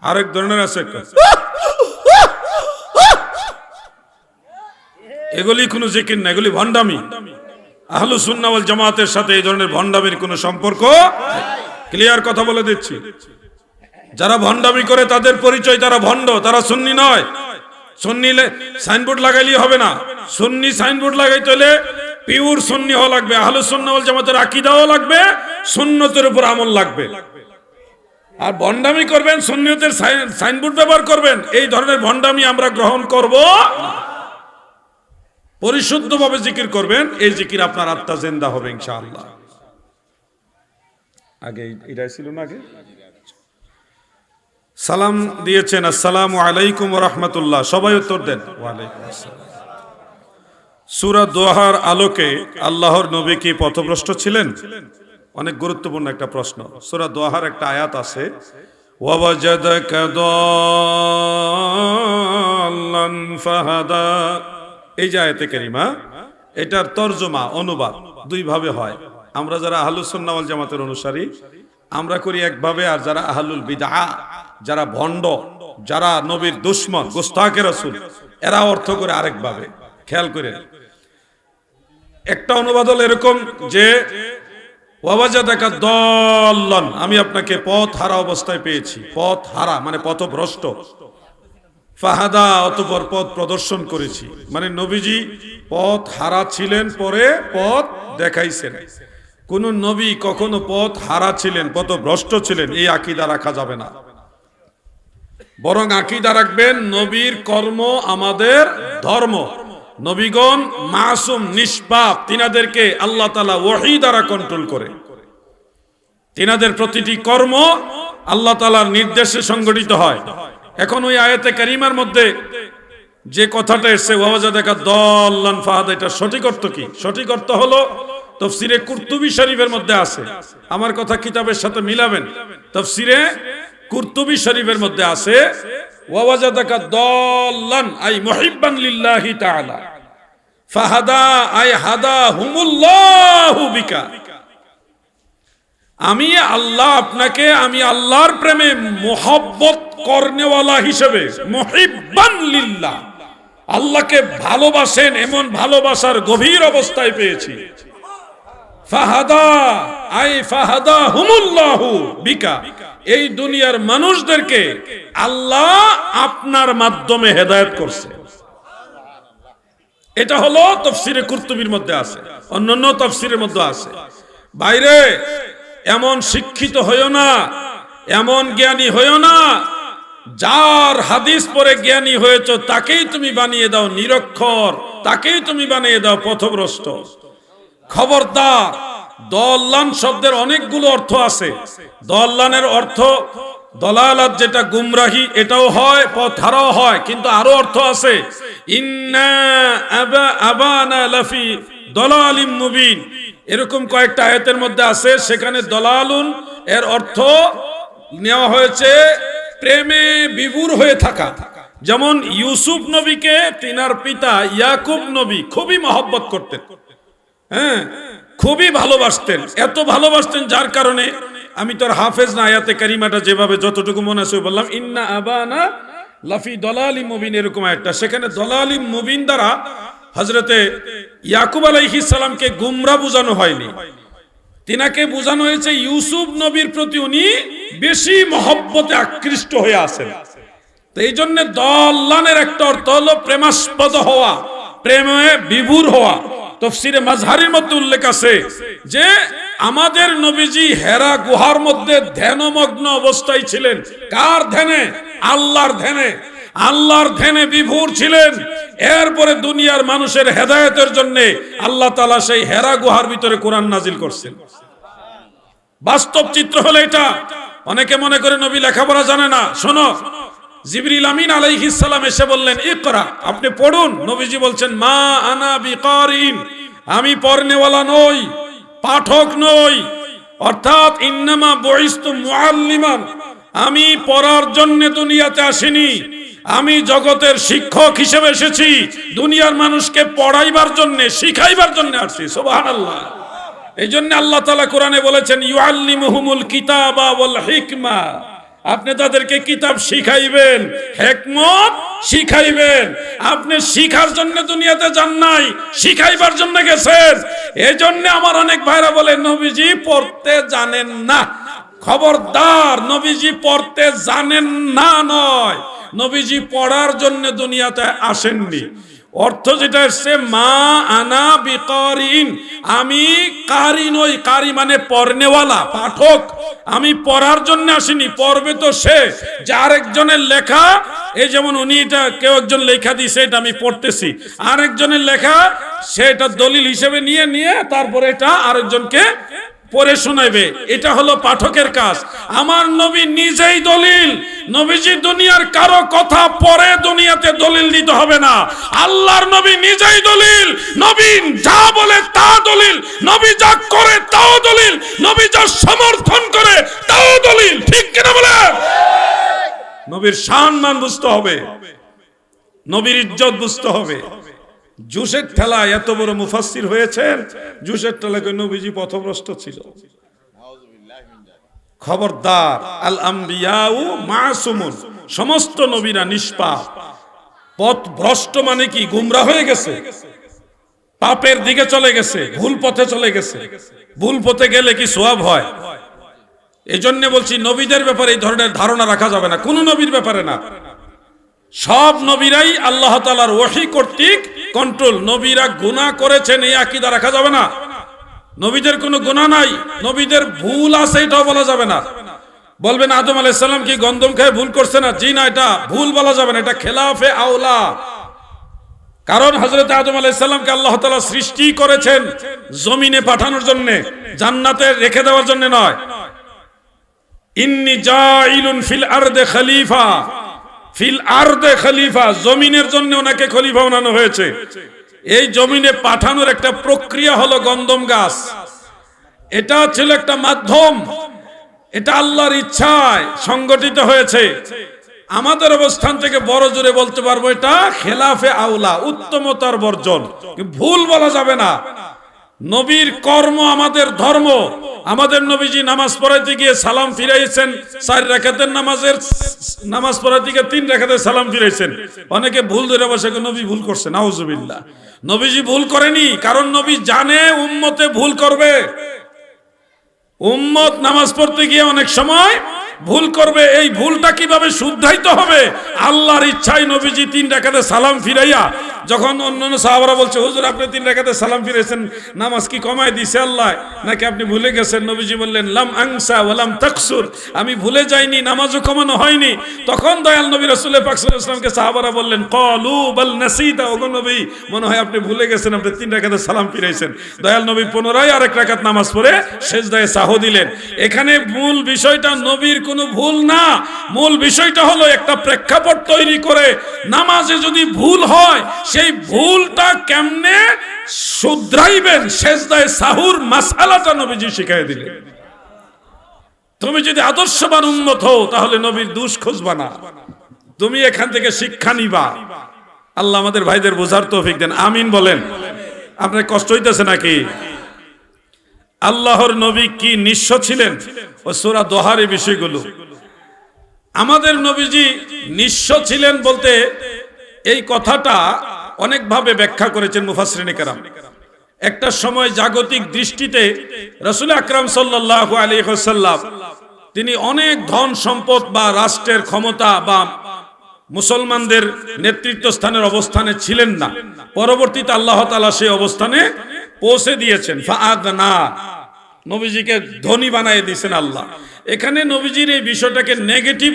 আরেক ধরনের আছে, এগুলি কোনো জিকির না, এগুলি ভণ্ডামি। আহলুস সুন্নাহ ওয়াল জামাতের সাথে এই ধরনের ভণ্ডামির কোনো সম্পর্ক। ক্লিয়ার কথা বলে দিচ্ছি, যারা ভণ্ডামি করে তাদের পরিচয় তারা ভণ্ড, তারা সুন্নি নয়। সুন্নি সাইনবোর্ড লাগাইলেই হবে না, সুন্নি সাইনবোর্ড লাগাইতে হলে পিওর সুন্নি হওয়া লাগবে, আহলুস সুন্নাহ ওয়াল জামাতের আকীদাও লাগবে, সুন্নতের উপর আমল লাগবে। আর ভণ্ডামি করবেন, সুন্নিয়তের সাইনবোর্ড ব্যবহার করবেন, এই ধরনের ভণ্ডামি আমরা গ্রহণ করব না। পরিশুদ্ধভাবে জিকির করবেন, এই জিকির আপনার আত্মা জিন্দা হবে ইনশাআল্লাহ। আগে এটাই ছিল না, আগে সালাম দিয়েছেন, আসসালামু আলাইকুম ওয়া রাহমাতুল্লাহ, সবাই উত্তর দেন ওয়ালাইকুম আসসালাম। সূরা দোহার আলোকে আল্লাহর নবী কি পথভ্রষ্ট ছিলেন? অনেক গুরুত্বপূর্ণ একটা প্রশ্ন। সূরা দোহার একটা আয়াত আছে, ওয়াজাদাকা দাল্লান ফাহাদা, এই যে আয়াতে কারিমা, এটার তরজমা অনুবাদ দুই ভাবে হয়। আমরা যারা আহলুস সুন্নাহ ওয়াল জামাতের অনুসারী আমরা করি একভাবে, আর যারা আহলুল বিদআ, যারা ভণ্ড, যারা নবীর দুশমন, গোস্তাকে রাসূল, এরা অর্থ করে আরেকভাবে। খেয়াল করেন, একটা অনুবাদ হলো এরকম যে ওয়াজাদাকা দাল্লান, আমি আপনাকে পথ হারা অবস্থায় পেয়েছি। পথ হারা মানে পথভ্রষ্ট। ফাহাদা, অতঃপর পথ প্রদর্শন করেছি, মানে নবীজি পথ হারা ছিলেন, পরে পথ দেখাইছেন। কোন নবী কখনো পথ হারা ছিলেন, পথভ্রষ্ট ছিলেন, এই আকীদা রাখা যাবে না। বরং আকীদা রাখবেন নবীর কর্ম আমাদের ধর্ম, নবীগণ মাসুম নিষ্পাপ, তিনাদেরকে আল্লাহ তাআলা ওহী দ্বারা কন্ট্রোল করে, তিনাদের প্রতিটি কর্ম আল্লাহ তাআলার নির্দেশে সংগঠিত হয়। এখন ওই আয়াতে কারিমার মধ্যে যে কথাটা এসেছে ওয়াজাদাকা দাল্লান ফাহাদা, এটা সঠিক অর্থ কি? সঠিক অর্থ হলো তাফসীরে কুরতুবী শরীফের মধ্যে আছে। আমার কথা কিতাবের সাথে মিলাবেন। তাফসীরে কুরতুবী শরীফের মধ্যে আছে ওয়াজাদাকা দাল্লান আই মুহিব্বান লিল্লাহি তাআলা, ফাহাদা আই হাদাহুমুল্লাহু বিকা, আমি আল্লাহ আপনাকে, আমি আল্লাহর প্রেমে মোহব্বত করনেওয়ালা হিসেবে, মুহিব্বান লিল্লাহ, আল্লাহকে ভালোবাসেন এমন ভালোবাসার গভীর অবস্থায় পেয়েছি। ফাহাদা আই ফাহাদাহুমুল্লাহু বিকা, এই দুনিয়ার মানুষদেরকে আল্লাহ আপনার মাধ্যমে হেদায়েত করছে। এটা হলো তাফসীরে কুরতুবীর মধ্যে আছে, অন্যান্য তাফসীরের মধ্যে আছে। বাইরে এমন শিক্ষিত হইও না, এমন জ্ঞানী হইও না, যার হাদিস পড়ে জ্ঞানী হয়েছ তাকেই তুমি বানিয়ে দাও নিরক্ষর, তাকেই তুমি বানিয়ে দাও পথভ্রষ্ট। খবরদার, দল্লান শব্দের অনেকগুলো অর্থ আছে। দল্লানের অর্থ দলালাত, যেটা গুমরাহি, এটাও হয়, পথ হারাও হয়, কিন্তু আরো অর্থ আছে। ইন্না আবানা লাফি দলালিম মুবিন, এরকম কয়েকটা আয়াতের মধ্যে আছে। সেখানে দলালুন এর অর্থ নেওয়া হয়েছে প্রেমে বিভোর হয়ে থাকা। যেমন ইউসুফ নবীকে তিনার পিতা ইয়াকুব নবী খুবই মহব্বত করতেন, হ্যাঁ, খুবই ভালোবাসতেন, এত ভালোবাসতেন যার কারণে, আমি তো আর হাফেজ না, আয়াতে কারিমাটা যেভাবে যতটুকু মনে আছে বললাম, ইন্না আবানা লাফি দলালিম মুবিন, এরকম একটা। সেখানে দলালিম মুবিন দ্বারা হযরতে ইয়াকুব আলাইহিস সালামকে গুমরা বোঝানো হয়নি, তিনাকে বোঝানো হয়েছে ইউসুফ নবীর প্রতি উনি বেশি মহব্বতে আকৃষ্ট হয়ে আছেন। তো এই জন্য দল্লানের একটা অর্থ হলো প্রেমাস্পদ হওয়া, প্রেমে বিভোর হওয়া। তাফসীরে মাজহারির মধ্যে উল্লেখ আছে যে আমাদের নবীজি হেরা গুহার মধ্যে ধ্যানমগ্ন অবস্থায় ছিলেন। কার ধ্যানে? আল্লাহর ধ্যানে। আল্লাহর ধ্যানে বিভোর ছিলেন। এরপরে দুনিয়ার মানুষের হেদায়েতের জন্য আল্লাহ তাআলা সেই হেরা গুহার ভিতরে কোরআন নাজিল করছেন। বাস্তব চিত্র হলো এটা। অনেকে মনে করে নবী লেখাপড়া জানে না। শোনো, জিবরিল আমিন আলাইহিস সালাম এসে বললেন ইকরা, আপনি পড়ুন। নবীজি বলছেন মা আনা বিকারিন, আমি পড়নেওয়ালা নই, পাঠক নই। অর্থাৎ ইন্নামা বুইস্তু মুআল্লিমান, আমি পড়ার জন্য দুনিয়াতে আসিনি, আমি জগতের শিক্ষক হিসেবে এসেছি। দুনিয়ার মানুষকে পড়াইবার জন্য, শিখাইবার জন্য আসছি। সুবহানাল্লাহ। এই জন্য আল্লাহ তাআলা কোরআনে বলেছেন ইউআল্লিমুহুমুল কিতাবা ওয়াল হিকমা, আপনি তাদেরকে কিতাব শিখাইবেন, হিকমত শিখাইবেন। আপনি শিখার জন্য দুনিয়াতে যান নাই, শিখাইবার জন্য গেছেন। এজন্য আমার অনেক ভাইরা বলে নবীজি পড়তে জানেন না। খবরদার, নবীজি পড়তে জানেন না নয়, নবীজি পড়ার জন্য দুনিয়াতে আসেননি। অর্থ যেটা এসছে, মা আনা বিকারিন, আমি কারি নই। কারি মানে পড়নেওয়ালা, পাঠক। আমি পড়ার জন্য আসিনি, পড়বে তো সে, যে আরেকজনের লেখা। এই যেমন উনি এটা, কেউ একজন লেখা দিছে, এটা আমি পড়তেছি, আরেকজনের লেখা, সেটা দলিল হিসেবে নিয়ে নিয়ে তারপরে এটা আরেকজনকে পড়ে শোনাইবে। এটা হলো পাঠকের কাজ। আমার নবী নিজেই দলিল। নবীজি দুনিয়ার কারো কথা পড়ে দুনিয়াতে দলিল দিতে হবে না। আল্লাহর নবী নিজেই দলিল। নবী যা বলে তা দলিল, নবী যা করে তাও দলিল, নবী যা সমর্থন করে তাও দলিল। ঠিক কিনা বলেন? নবীর সম্মান বুঝতে হবে, নবীর ইজ্জত বুঝতে হবে। জুসের ঠেলা এত বড় মুফাসসির হয়েছেন, জুসের ঠেলা কই নবীজি পথভ্রষ্ট ছিল। খবরদার, আল আম্বিয়াউ মাসুমুন, সমস্ত নবীরা নিষ্পাপ। পথভ্রষ্ট মানে কি? গুমরা হয়ে গেছে, পাপের দিকে চলে গেছে, ভুল পথে চলে গেছে। ভুল পথে গেলে কি সওয়াব হয়? এই জন্য বলছি, নবীদের ব্যাপারে এই ধরনের ধারণা রাখা যাবে না, কোন নবীর ব্যাপারে না। সব নবীরাই আল্লাহ তাআলার ওহী কর্তৃক কন্ট্রোল। নবীরা গুনাহ করেছেন এই আকীদা রাখা যাবে না। নবীদের কোনো গুনাহ নাই, নবীদের ভুল আছে এটাও বলা যাবে না। বলবেন আদম আলাইহিস সালাম কি গন্ধম খেয়ে ভুল করছে না? জি না, এটা ভুল বলা যাবে না, এটা খেলাফে আওলা। কারণ হযরত আদম আলাইহিস সালামকে আল্লাহ তাআলা সৃষ্টি করেছেন জমিনে পাঠানোর জন্য, জান্নাতে রেখে দেওয়ার জন্য নয়। ইন্নী জাইলুন ফিল আরদে খলিফা, ফিল আরদে খলিফা, জমিনের জন্য ওনাকে খলিফা বানানো হয়েছে। এই জমিনে পাঠানোর একটা প্রক্রিয়া হলো গন্ধম গাছ। এটা ছিল একটা মাধ্যম, এটা আল্লাহর ইচ্ছায় সংগঠিত হয়েছে। আমাদের অবস্থান থেকে বড় জোরে বলতে পারবো, এটা খেলাফে আউলা, উত্তমতার বর্জন। ভুল বলা যাবে না। নবীর কর্ম আমাদের ধর্ম। আমাদের নবীজি নামাজ পড়াইতে গিয়ে সালাম ফিরাইছেন, 4 রাকাতের নামাজ পড়াইতে গিয়ে 3 রাকাতের সালাম ফিরাইছেন। অনেকে ভুল ধরে বসে নবী ভুল করছে, নাউজুবিল্লাহ। নবীজি ভুল করেনি, কারণ নবী জানে উম্মতে ভুল করবে। উম্মত নামাজ পড়তে গিয়ে অনেক সময় ভুল করবে। এই ভুলটা কিভাবে শুধরাইতে হবে, আল্লাহর ইচ্ছায় নবীজি 3 রাকাতে সালাম ফিরাইয়া, যখন অন্যান্য সাহাবারা বলছে হুজুর আপনি 3 রাকাতে সালাম ফিরাইছেন, নামাজ কি কমায় দিছে আল্লাহ নাকি আপনি ভুলে গেছেন? নবীজি বললেন লাম আনসা ওয়া লাম তাকসুর, আমি ভুলে যাইনি, নামাজও কমানো হয়নি। তখন দয়াল নবী রাসূল পাক সাল্লাল্লাহু আলাইহি ওয়াসাল্লামকে সাহাবারা বললেন ক্বালু বাল নাসিতা, ওগো নবী মনে হয় আপনি ভুলে গেছেন, আপনি 3 রাকাতে সালাম ফিরাইছেন। দয়াল নবী পুনরায় আরেক রাকাত নামাজ পড়ে সিজদায়ে সাহু দিলেন। এখানে মূল বিষয়টা নবীর কোনো ভুল না, মূল বিষয়টা হলো একটা প্রেক্ষাপট তৈরি করে নামাজে যদি ভুল হয় সেই ভুলটা কেমনে শুধরাইবেন, সিজদায়ে সাহুর মাসআলাটা নবীজি শিখিয়ে দিলেন। তুমি যদি আদর্শবান উম্মত হও তাহলে নবীর দোষ খুঁজবা না, তুমি এখান থেকে শিক্ষা নিবা। আল্লাহ আমাদের ভাইদের বোঝার তৌফিক দেন, আমিন বলেন। আপনার কষ্ট হইতেছে নাকি? আল্লাহর নবী কি নিঃস্ব ছিলেন? ও সূরা দোহার এই বিষয়গুলো। আমাদের নবীজি নিঃস্ব ছিলেন বলতে এই কথাটা অনেকভাবে ব্যাখ্যা করেছেন মুফাসসিরিনে কেরাম। একটা সময় জাগতিক দৃষ্টিতে রাসূল আকরাম সাল্লাল্লাহু আলাইহি ওয়াসাল্লাম তিনি অনেক ধন সম্পদ বা রাষ্ট্রের ক্ষমতা বা মুসলমানদের নেতৃত্ব স্থানের অবস্থানে ছিলেন না। পরবর্তীতে আল্লাহ তাআলা সেই অবস্থানে পৌঁছে দিয়েছেন। ফাআগনা, নবীজিকে ধনী বানিয়ে দিয়েছেন আল্লাহ। এখানে নবীজির এই বিষয়টাকে নেগেটিভ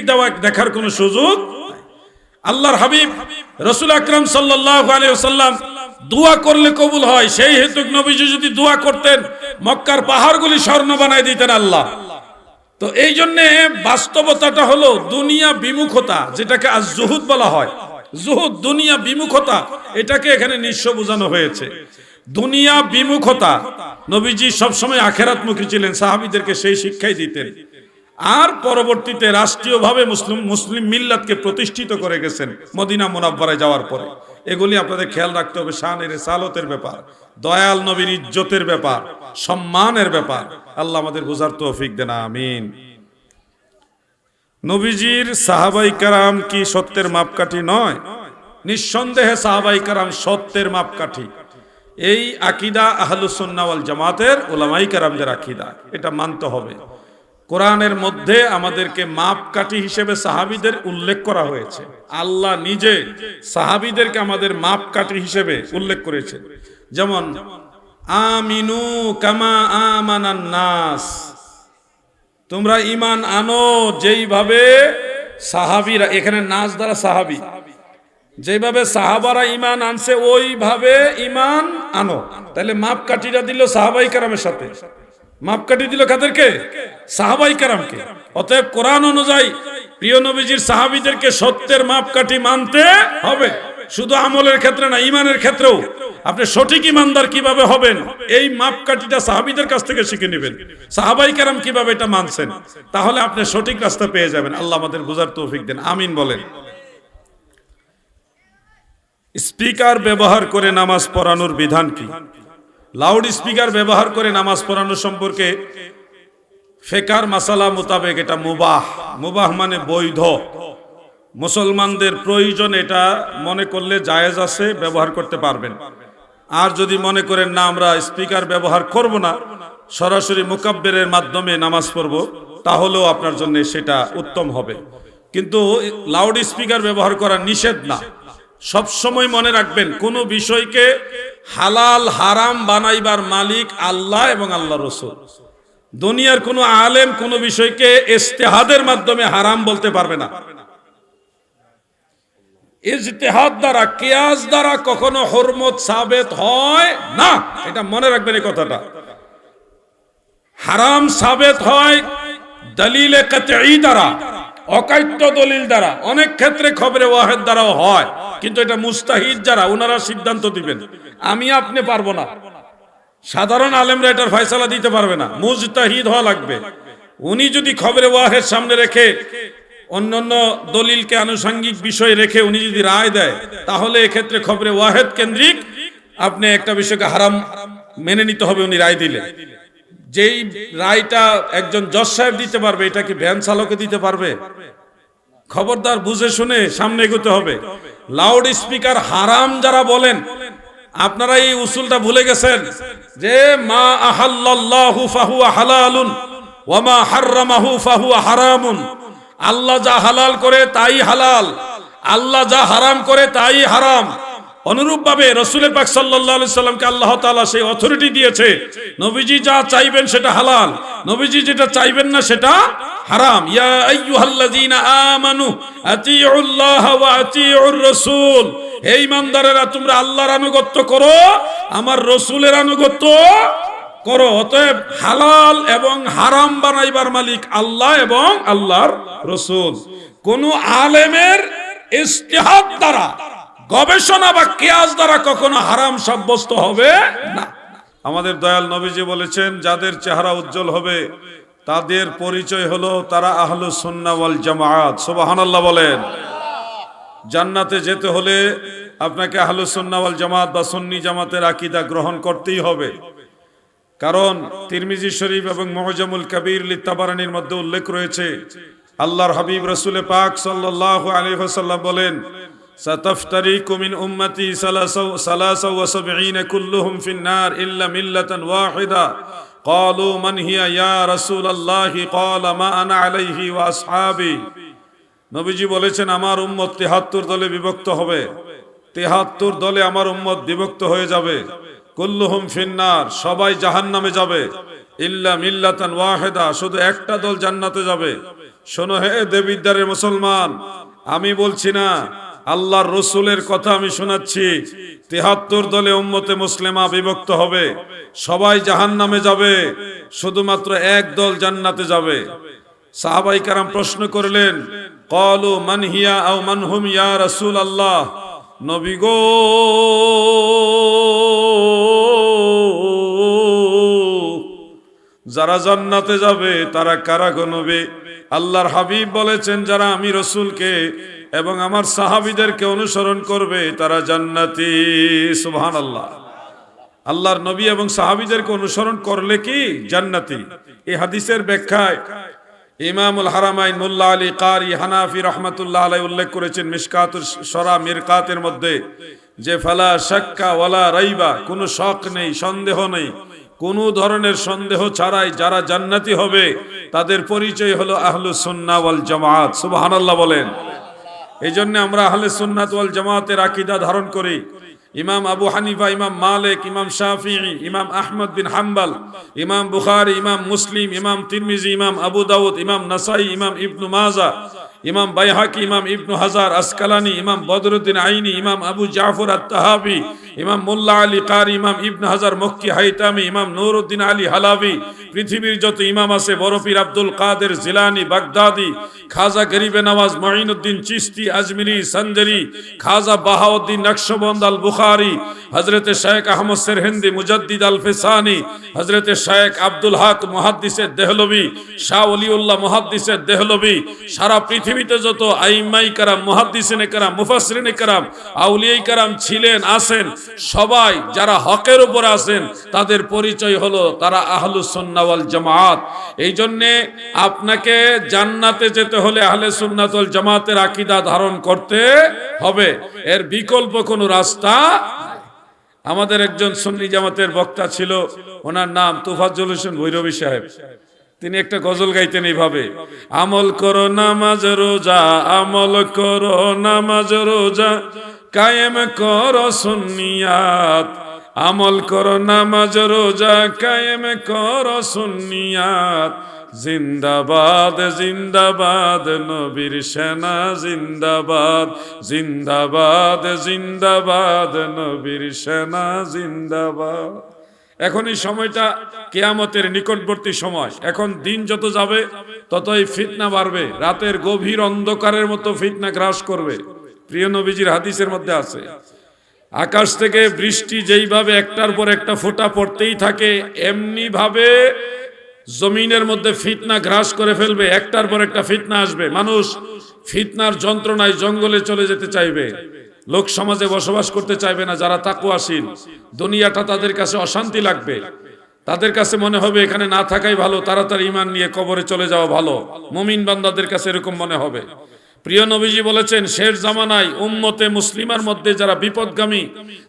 দেখার কোনো সুযোগ। আল্লাহর হাবিব রাসূল আকরাম সাল্লাল্লাহু আলাইহি ওয়াসাল্লাম দোয়া করলে কবুল হয়, সেই হেতু নবীজি যদি দোয়া করতেন মক্কার পাহাড়গুলি স্বর্ণ বানায় দিতেন আল্লাহ। তো এই জন্য বাস্তবতাটা হলো দুনিয়া বিমুখতা, যেটাকে আজ জুহুদ বলা হয়। জুহুদ দুনিয়া বিমুখতা, এটাকে এখানে নিঃস্ব বোঝানো হয়েছে। দুনিয়া বিমুখতা, নবীজি সবসময় আখিরাতমুখী ছিলেন, সাহাবীদেরকে সেই শিক্ষাই দিতেন। আর পরবর্তীতে রাষ্ট্রীয়ভাবে মুসলিম মিল্লাতকে প্রতিষ্ঠিত করে গেছেন মদিনা মুনাওয়ারায় যাওয়ার পরে। এগুলি আপনাদের খেয়াল রাখতে হবে, শানের রিসালতের ব্যাপার, দয়াল নবীর ইজ্জতের ব্যাপার, সম্মানের ব্যাপার। আল্লাহ আমাদের বুঝার তৌফিক দেন, আমিন। নবীজির সাহাবাই কারাম কি সত্যের মাপকাঠি নয়? নিঃসন্দেহে সাহাবাই কারাম সত্যের মাপকাঠি। এই আকীদা আহলুস সুন্নাহ ওয়াল জামাতের উলামায়ে কেরামদের আকীদা, এটা মানতে হবে। কোরআনের মধ্যে আমাদেরকে মাপকাঠি হিসেবে সাহাবীদের উল্লেখ করা হয়েছে। আল্লাহ নিজে সাহাবীদেরকে আমাদের মাপকাঠি হিসেবে উল্লেখ করেছেন। যেমন আমিনু কামা আমানান নাস, তোমরা ঈমান আনো যেইভাবে সাহাবীরা, এখানে নাস দ্বারা সাহাবী, যেভাবে সাহাবারা ঈমান আনছে ওইভাবে ঈমান আনো। তাহলে মাপকাঠিটা দিল সাহাবাই কেরামের সাথে, মাপকাঠি দিল কাদেরকে? সাহাবাই কেরামকে। অতএব কোরআন অনুযায়ী প্রিয় নবীজির সাহাবীদেরকে সত্যের মাপকাঠি মানতে হবে, শুধু আমলের ক্ষেত্রে না, ঈমানের ক্ষেত্রেও। আপনি সঠিক ঈমানদার কিভাবে হবেন, এই মাপকাঠিটা সাহাবীদের কাছ থেকে শিখে নেবেন। সাহাবাই কেরাম কিভাবে এটা মানছেন, তাহলে আপনি সঠিক রাস্তা পেয়ে যাবেন। আল্লাহ আমাদের বুঝার তৌফিক দেন, আমিন বলেন। স্পিকার ব্যবহার করে নামাজ পড়ানোর বিধান কি? লাউড স্পিকার ব্যবহার করে নামাজ পড়ানো সম্পর্কে ফিকহের মাসালা মোতাবেক এটা মুবাহ। মুবাহ মানে বৈধ, মুসলমানদের প্রয়োজন এটা মনে করলে জায়েজ আছে, ব্যবহার করতে পারবেন। আর যদি মনে করেন না আমরা স্পিকার ব্যবহার করব না, সরাসরি মুকাব্বিরের মাধ্যমে নামাজ পড়ব, তাহলেও আপনার জন্য সেটা উত্তম হবে। কিন্তু লাউড স্পিকার ব্যবহার করা নিষেধ না। সব সময় মনে রাখবেন, কোন বিষয়কে হালাল হারাম বানাইবার মালিক আল্লাহ এবং আল্লাহ রাসূল। দুনিয়ার কোন আলেম কোন বিষয়কে ইজতিহাদের মাধ্যমে হারাম বলতে পারবে না। ইজতিহাদ দ্বারা, কিয়াস দ্বারা কখনো হুরমত সাবেত হয় না, এটা মনে রাখবেন এই কথাটা। হারাম সাবেত হয় দলিলে কাতঈ দ্বারা, অকাট্য দলিল দ্বারা। অনেক ক্ষেত্রে খবরে ওয়াহিদ দ্বারাও হয়, কিন্তু এটা মুস্তাহিদ যারা, ওনারা সিদ্ধান্ত দিবেন, আমি আপনি পারবো না। সাধারণ আলেমরা এটার ফয়সালা দিতে পারবে না, মুজতাহিদ হওয়া লাগবে। উনি যদি খবরে ওয়াহিদ সামনে রেখে অন্যান্য দলিলকে আনুষঙ্গিক বিষয় রেখে উনি যদি রায় দেয়, তাহলে এক্ষেত্রে খবরে ওয়াহিদ কেন্দ্রিক আপনি একটা বিষয়কে হারাম মেনে নিতে হবে উনি রায় দিলে। যেই রায়টা একজন জজ সাহেব দিতে পারবে, এটা কি ভ্যান চালকে দিতে পারবে? খবরদার, বুঝে শুনে সামনে এগোতে হবে। লাউড স্পিকার হারাম যারা বলেন, আপনারা এই উসুলটা ভুলে গেছেন যে মা আহাল্লাল্লাহু ফাহুয়া হালালুন ওয়া মা হাররামাহু ফাহুয়া হারামুন। আল্লাহ যা হালাল করে তাই হালাল, আল্লাহ যা হারাম করে তাই হারাম। অনুরূপভাবে রাসূল পাক সাল্লাল্লাহু আলাইহি সাল্লামকে আল্লাহ তাআলা সেই অথরিটি দিয়েছে, নবীজি যা চাইবেন সেটা হালাল, নবীজি যেটা চাইবেন না সেটা হারাম। ইয়া আইয়ুহাল্লাযীনা আমানু আতিউল্লাহ ওয়া আতিউর রাসূল, হে ঈমানদারেরা তোমরা আল্লাহর আনুগত্য করো, আমার রাসূলের আনুগত্য করো। অতএব হালাল এবং হারাম বানাইবার মালিক আল্লাহ এবং আল্লাহর রাসূল। কোন আলেমের ইজতিহাদ দ্বারা, গবেষণা বা কিয়াস দ্বারা কখনো হারাম সাব্যস্ত হবে না। আমাদের দয়াল নবীজি বলেছেন, যাদের চেহারা উজ্জ্বল হবে তাদের পরিচয় হলো তারা আহলুস সুন্নাহ ওয়াল জামাত। সুবহানাল্লাহ বলেন। জান্নাতে যেতে হলে আপনাকে আহলুস সুন্নাহ ওয়াল জামাত বা সুন্নি জামাতের আকীদা গ্রহণ করতেই হবে। কারণ তিরমিজি শরীফ এবং মুআজামুল কাবীর লিতাবারানির মধ্যে উল্লেখ রয়েছে, আল্লাহর হাবিব রাসূল পাক সাল্লাল্লাহু আলাইহি ওয়াসাল্লাম বলেন, সাতাফতারিকু মিন উম্মতি সালাসা ওয়া সাবঈনা কুল্লুহুম ফিন-নার ইল্লা মিল্লাতান ওয়াহিদা। ক্বালু মান হিয়া ইয়া রাসূলাল্লাহ? ক্বালা মা আনা আলাইহি ওয়া আসহাবি। নবীজি বলেছেন, আমার উম্মত ৭৩ দলে বিভক্ত হবে, ৭৩ দলে আমার উম্মত বিভক্ত হয়ে যাবে। কুল্লুহুম ফিন-নার, সবাই জাহান্নামে যাবে। ইল্লা মিল্লাতান ওয়াহিদা, শুধু একটা দল জান্নাতে যাবে। শোনো হে দেবিদ্বারের মুসলমান, আমি বলছি না, আল্লাহর রাসূলের কথা আমি শোনাচ্ছি। ৭৩ দলে উম্মতে মুসলিমা বিভক্ত হবে, সবাই জাহান্নামে যাবে, শুধুমাত্র এক দল জান্নাতে যাবে। সাহাবায়ে কেরাম প্রশ্ন করলেন, ক্বালু মান হিয়া আও মান হুম ইয়া রাসূলুল্লাহ? নবী গো, যারা জান্নাতে যাবে তারা কারা গো নবী? আল্লাহর হাবিব বলেছেন, যারা আমি রাসূলকে এবং আমার সাহাবীদেরকে অনুসরণ করবে তারা জান্নাতি। সুবহানাল্লাহ। আল্লাহর নবী এবং সাহাবীদেরকে অনুসরণ করলে কি জান্নাতি? এই হাদিসের ব্যাখ্যায় ইমামুল হারামাইন মোল্লা আলী কারি হানাফি রহমাতুল্লাহ আলাইহি উল্লেখ করেছেন মিশকাতুস শরা মিরকাতের মধ্যে যে ফালা শাক্কা ওয়ালা রাইবা, কোনো শক নেই, সন্দেহ নেই, কোন ধরনের সন্দেহ ছাড়াই যারা জান্নাতি হবে তাদের পরিচয় হলো আহলুস সুন্নাহ ওয়াল জামাত। সুবহানাল্লাহ বলেন। এই জন্য আমরা আহলে সুন্নাত ওয়াল জামাতের আকীদা ধারণ করি। ইমাম আবু হানিফা, ইমাম মালিক, ইমাম শাফিঈ, ইমাম আহমদ বিন হাম্বল, ইমাম বুখারী, ইমাম মুসলিম, ইমাম তিরমিজি, ইমাম আবু দাউদ, ইমাম নাসাই, ইমাম ইবনু মাজাহ, ইমাম বাইহাকি, ইমাম ইবনু হাজার আসকালানি, ইমাম বদরুদ্দিন আইনি, ইমাম আবু জাফর আত-তাহাবি, ইমাম মোল্লা আলী কারি, ইমাম ইবনু হাজার মক্কি হাইতামি, ইমাম নুরউদ্দিন আলী হালাবি, পৃথিবীর যত ইমাম আছে, বড় পীর আব্দুল কাদের জিলানী বাগদাদি, খাজা গরিবে নওয়াজ মুঈনুদ্দিন চিশতি আজমিরি সঞ্জরি, খাজা বাহাউদ্দিন নকশবন্দ আল বুখারী, হযরত শেখ আহমদ সেরহিন্দি মুজাদ্দিদ আল ফিসানি, হযরত শেখ আব্দুল হক মুহাদ্দিসে দেহলভী, শাহ ওলিউল্লাহ মুহাদ্দিসে দেহলভী, সারা পৃথিবীতে যত আইম্মাই কেরাম, মুহাদ্দিসিনে কেরাম, মুফাসসিরিনে কেরাম, আউলিয়ায়ে কেরাম ছিলেন, আছেন, সবাই যারা হকের উপর আছেন তাদের পরিচয় হলো তারা আহলুস সুন্নাহ ওয়াল জামাত। এই জন্য আপনাকে জান্নাতে যেতে হলে আহলে সুন্নাত ওয়াল জামাতের আকীদা ধারণ করতে হবে, এর বিকল্প কোনো রাস্তা। আমাদের একজন সুন্নি জামাতের বক্তা ছিল, ওনার নাম তোফাজ্জল হোসেন ভৈরবী সাহেব। তিনি একটা গজল গাইতেন এইভাবে, আমল করো নামাজ রোজা, আমল করো নামাজ রোজা, কায়েম করো সুন্নিয়াত, আমল করো নামাজ রোজা, কায়েম করো সুন্নিয়াত, জিন্দাবাদ জিন্দাবাদ নবীর সেনা, জিন্দাবাদ জিন্দাবাদ জিন্দাবাদ নবীর সেনা, জিন্দাবাদ। এখন এই সময়টা কিয়ামতের নিকটবর্তী সময়। এখন দিন যত যাবে ততই ফিতনা বাড়বে, রাতের গভীর অন্ধকারের মতো ফিতনা গ্রাস করবে। প্রিয় নবীজির হাদিসের মধ্যে আছে, আকাশ থেকে বৃষ্টি যেইভাবে একটার পর একটা ফোঁটা পড়তেই থাকে, এমনি ভাবে জমিনের মধ্যে ফিতনা গ্রাস করে ফেলবে, একটার পর একটা ফিতনা আসবে। মানুষ ফিতনার যন্ত্রণায় জঙ্গলে চলে যেতে চাইবে, লোক সমাজে বসবাস করতে চাইবে না। যারা তাকওয়াশীল, দুনিয়াটা তাদের কাছে অশান্তি লাগবে, তাদের কাছে মনে হবে এখানে না থাকাই ভালো, তাড়াতাড়ি ঈমান নিয়ে কবরে চলে যাওয়া ভালো। মুমিন বান্দাদের কাছে এরকম মনে হবে। প্রিয় নবীজি বলেছেন, শেষ জামানায় উম্মতে মুসলিমার মধ্যে যারা বিপদগামী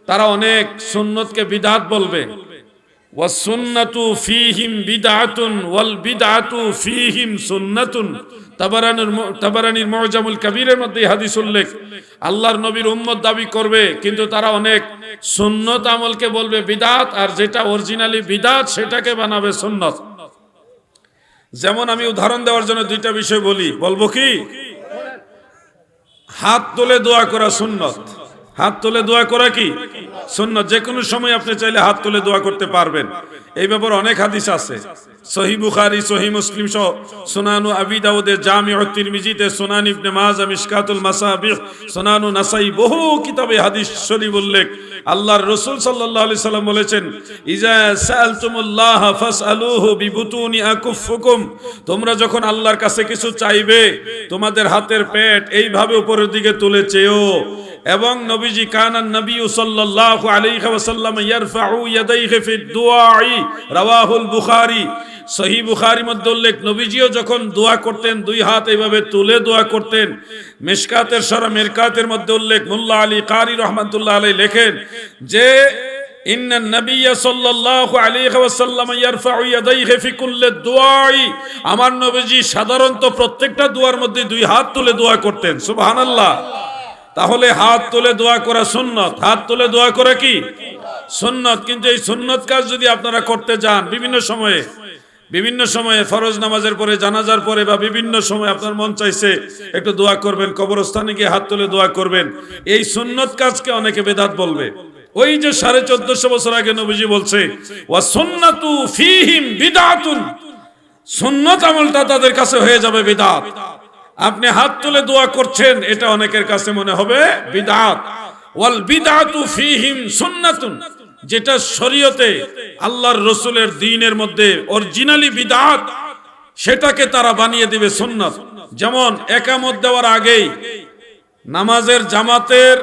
তারা অনেক সুন্নতকে বিদআত বলবে। ওয়াসুন্নাতু ফীহিম বিদআতুন ওয়াল বিদআতু ফীহিম সুন্নাতুন। তাবারানীর মুআজামুল কবীরের মধ্যে হাদিস উল্লেখ। আল্লাহর নবীর উম্মত দাবি করবে, কিন্তু তারা অনেক সুন্নত আমলকে বলবে বিদআত, আর যেটা অরিজিনালি বিদআত সেটাকে বানাবে সুন্নত। যেমন আমি উদাহরণ দেওয়ার জন্য দুইটা বিষয় বলবো কি? হাত তুলে দোয়া করা সুন্নত। হাত তুলে দোয়া করা কি সুন্নত? যে কোনো সময় আপনি চাইলে হাত তুলে দোয়া করতে পারবেন। এই ব্যাপারে অনেক হাদিস আছে, সহিহ বুখারী, সহিহ মুসলিম সহ সুনানু আবি দাউদে, জামিউ তিরমিজিতে, সুনান ইবনে মাজাহ, মিশকাতুল মাসাবিহ, সুনানু নাসাই, বহু কিতাবে হাদিস শরীফ উল্লেখ। আল্লাহর রাসূল সাল্লাল্লাহু আলাইহি সাল্লাম বলেছেন, ইজা সাআলতুমুল্লাহ ফাসআলুহু বিবুতুনি আকুফুকুম। তোমরা যখন আল্লাহর কাছে কিছু চাইবে, তোমাদের হাতের পেট এইভাবে উপরের দিকে তুলে চেয়েও। এবং নবীজি কানান নবী সাল্লাল্লাহু আলাইহি ওয়াসাল্লাম ইয়ারফাউ ইয়াদাইহি ফিদ দুআই, রাওয়াহুল বুখারী। সহিহ বুখারীর মধ্যে উল্লেখ, নবীজিও যখন দোয়া করতেন দুই হাত এইভাবে তুলে দোয়া করতেন। মিশকাতের শরা মিরকাতের মধ্যে উল্লেখ, মোল্লা আলী কারি রহমাতুল্লাহ আলাইহি লেখেন যে ইন্নান নাবিয়্য সাল্লাল্লাহু আলাইহি ওয়াসাল্লাম ইয়ারফাউ ইয়াদাইহি ফি কুল্লি দুআই। আমার নবীজি সাধারণত প্রত্যেকটা দোয়ার মধ্যে দুই হাত তুলে দোয়া করতেন। সুবহানাল্লাহ। তাহলে হাত তুলে দোয়া করা সুন্নত। হাত তুলে দোয়া করা কি সুন্নত। কিন্তু এই সুন্নত কাজ যদি আপনারা করতে যান, বিভিন্ন সময়ে ফরজ নামাজের পরে, জানাজার পরে, বা বিভিন্ন সময় আপনার মন চাইছে একটু দোয়া করবেন, কবরস্থানে গিয়ে হাত তুলে দোয়া করবেন, এই সুন্নত কাজকে অনেকে বেদাত বলবে। ওই যে 1450 বছর আগে নবীজি বলছে, ওয়া সুন্নাতু ফীহিম বিদআতুন, সুন্নত আমলটা তাদের কাছে হয়ে যাবে বিদআত। আপনি হাত তুলে দোয়া করছেন, এটা অনেকের কাছে মনে হবে বিদআত। ওয়াল বিদআতু ফীহিম সুন্নাতুন, যেটা শরীয়তে আল্লাহর রাসূলের দ্বীনের মধ্যে অরিজিনালি বিদআত, সেটাকে তারা বানিয়ে দিবে সুন্নাত। যেমন একামত দেওয়ার আগেই, নামাজের জামাতের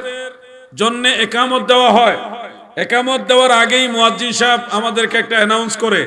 জন্য একামত দেওয়া হয়, একামত দেওয়ার আগেই মুয়াজ্জিন সাহেব আমাদেরকে একটা অ্যানাউন্স করে